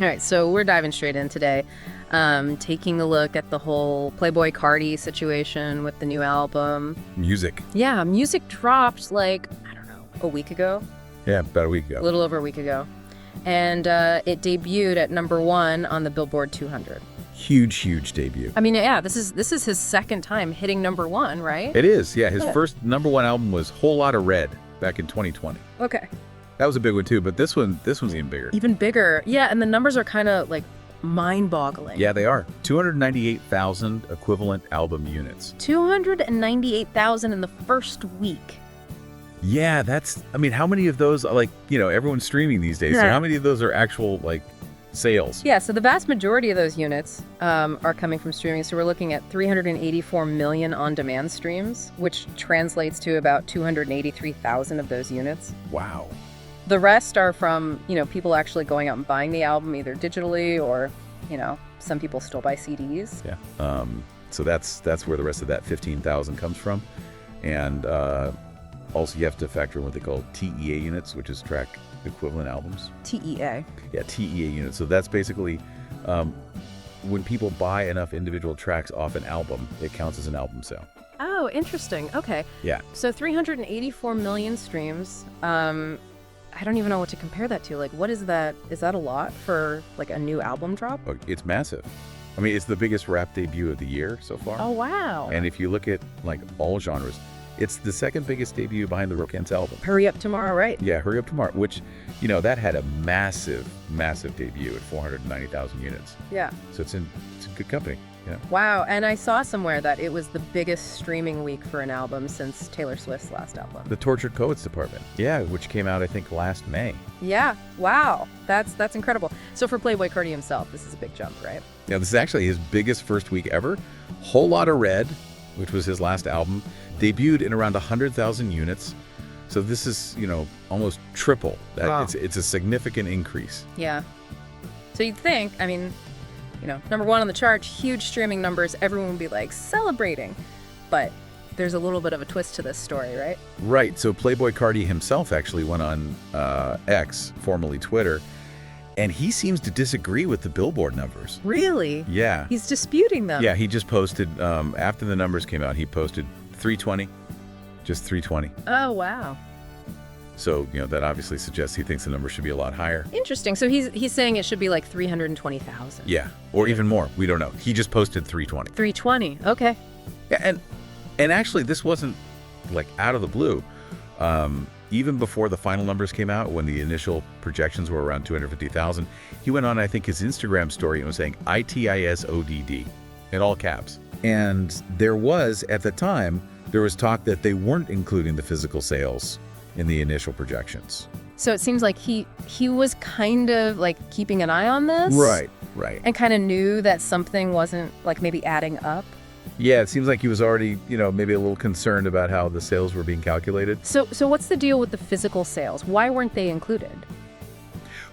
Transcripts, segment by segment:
All right, so we're diving straight in today, taking a look at the whole Playboi Carti situation with the new album. Music. Yeah, music dropped like, I don't know, a week ago? Yeah, about a week ago. A little over a week ago. And it debuted at #1 on the Billboard 200. Huge debut. I mean, yeah, this is his second time hitting #1, right? It is, yeah. His first #1 album was Whole Lotta Red back in 2020. Okay. That was a big one too, but this one's even bigger. Even bigger. Yeah, and the numbers are kind of like mind-boggling. Yeah, they are. 298,000 equivalent album units. 298,000 in the first week. Yeah, I mean, how many of those are everyone's streaming these days, so how many of those are actual sales? Yeah, so the vast majority of those units are coming from streaming. So we're looking at 384 million on-demand streams, which translates to about 283,000 of those units. Wow. The rest are from, people actually going out and buying the album either digitally or, some people still buy CDs. Yeah. So that's where the rest of that 15,000 comes from. And also you have to factor in what they call TEA units, which is track equivalent albums. TEA. Yeah, TEA units. So that's basically when people buy enough individual tracks off an album, it counts as an album sale. Oh, interesting. Okay. Yeah. So 384 million streams. I don't even know what to compare that to. Like, what is that? Is that a lot for a new album drop? Oh, it's massive. I mean, it's the biggest rap debut of the year so far. Oh, wow. And if you look at all genres, it's the second biggest debut behind the Rokens album. Hurry Up Tomorrow, right? Yeah, Hurry Up Tomorrow, which, that had a massive debut at 490,000 units. Yeah. So it's in good company. Yeah. Wow. And I saw somewhere that it was the biggest streaming week for an album since Taylor Swift's last album. The Tortured Poets Department. Yeah, which came out, I think, last May. Yeah. Wow. That's incredible. So for Playboi Carti himself, this is a big jump, right? Yeah, this is actually his biggest first week ever. Whole Lotta Red, which was his last album, debuted in around 100,000 units. So this is, almost triple. Wow. It's a significant increase. Yeah. So you'd think, I mean, #1 on the chart, huge streaming numbers, everyone would be celebrating. But there's a little bit of a twist to this story, right? Right. So Playboi Carti himself actually went on X, formerly Twitter, and he seems to disagree with the Billboard numbers. Really? Yeah. He's disputing them. Yeah, he just posted, after the numbers came out, he posted 320, just 320. Oh, wow. So, that obviously suggests he thinks the number should be a lot higher. Interesting. So he's saying it should be 320,000. Yeah, or even more. We don't know. He just posted 320. 320. Okay. Yeah, and actually this wasn't out of the blue. Even before the final numbers came out, when the initial projections were around 250,000, he went on, I think, his Instagram story and was saying ITISODD in all caps. And there was talk that they weren't including the physical sales in the initial projections. So it seems like he was kind of keeping an eye on this. Right. And kind of knew that something wasn't maybe adding up. Yeah, it seems like he was already, maybe a little concerned about how the sales were being calculated. So what's the deal with the physical sales? Why weren't they included?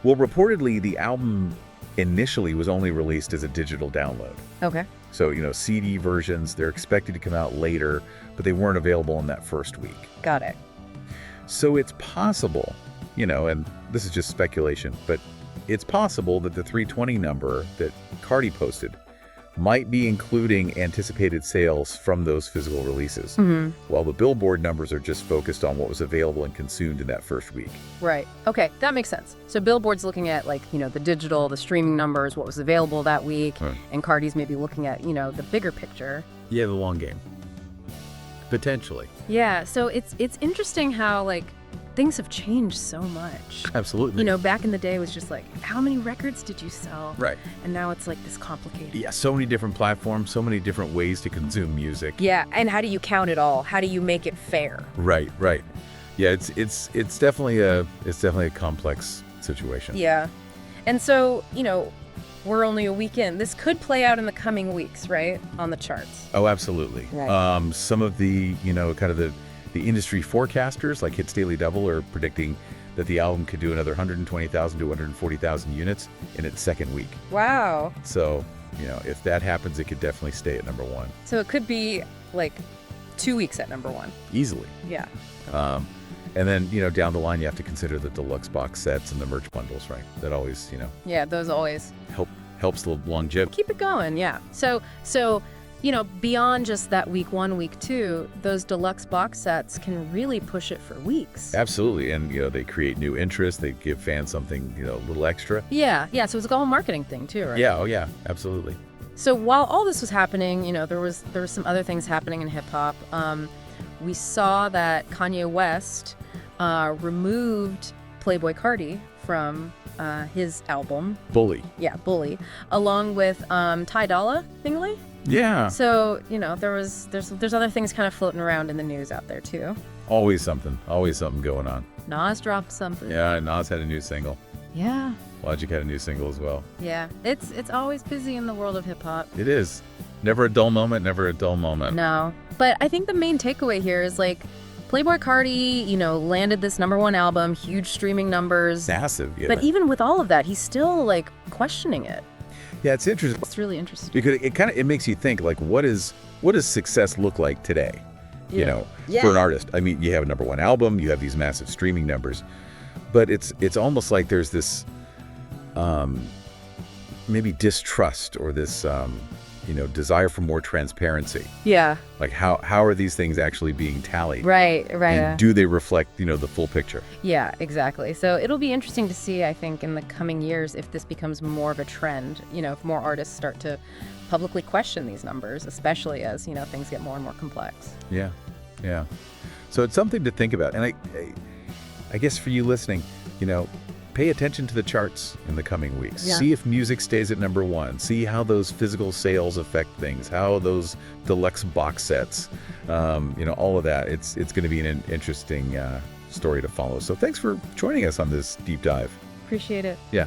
Well, reportedly, the album initially was only released as a digital download. Okay. So, CD versions, they're expected to come out later, but they weren't available in that first week. Got it. So it's possible, and this is just speculation, but it's possible that the 320 number that Carti posted might be including anticipated sales from those physical releases, while the Billboard numbers are just focused on what was available and consumed in that first week. Right. Okay, that makes sense. So Billboard's looking at the digital, the streaming numbers, what was available that week, and Carti's maybe looking at, the bigger picture. Yeah, the long game. Potentially. Yeah, so it's interesting how things have changed so much. Absolutely. Back in the day it was just how many records did you sell? Right. And now it's this complicated. Yeah, so many different platforms, so many different ways to consume music. Yeah, and how do you count it all? How do you make it fair? Right. Yeah, it's definitely a complex situation. Yeah. And so, we're only a week in. This could play out in the coming weeks, right? On the charts. Oh, absolutely. Right. Some of the, kind of the industry forecasters like Hits Daily Double are predicting that the album could do another 120,000 to 140,000 units in its second week. Wow. So, if that happens, it could definitely stay at #1. So it could be 2 weeks at #1. Easily. Yeah. And then, down the line, you have to consider the deluxe box sets and the merch bundles, right? That always, Yeah, those always helps the longevity. keep it going. Yeah. So beyond just that week 1, week 2, those deluxe box sets can really push it for weeks. Absolutely. And, they create new interest. They give fans something, a little extra. Yeah. Yeah. So it's all a marketing thing too, right? Yeah. Oh, yeah. Absolutely. So while all this was happening, there was some other things happening in hip hop. We saw that Kanye West removed Playboi Carti from his album. Bully. Yeah, Bully, along with Ty Dolla Thingley. Yeah. So there's other things kind of floating around in the news out there too. Always something going on. Nas dropped something. Yeah. Nas had a new single. Yeah. Logic had a new single as well. Yeah. It's always busy in the world of hip hop. It is. Never a dull moment. Never a dull moment. No. But I think the main takeaway here is Playboi Carti, landed this #1 album, huge streaming numbers. Massive. Yeah. But even with all of that, he's still questioning it. Yeah, it's interesting. It's really interesting. Because it makes you think what does success look like today? Yeah. For an artist. I mean, you have a #1 album, you have these massive streaming numbers, but it's almost like there's this maybe distrust or this desire for more transparency. Yeah. Like how are these things actually being tallied? Right. And do they reflect, the full picture? Yeah, exactly. So it'll be interesting to see, I think, in the coming years if this becomes more of a trend, if more artists start to publicly question these numbers, especially as, things get more and more complex. Yeah. Yeah. So it's something to think about. And I guess for you listening, pay attention to the charts in the coming weeks. Yeah. See if music stays at #1. See how those physical sales affect things, how those deluxe box sets, all of that. It's going to be an interesting story to follow. So thanks for joining us on this deep dive. Appreciate it. Yeah.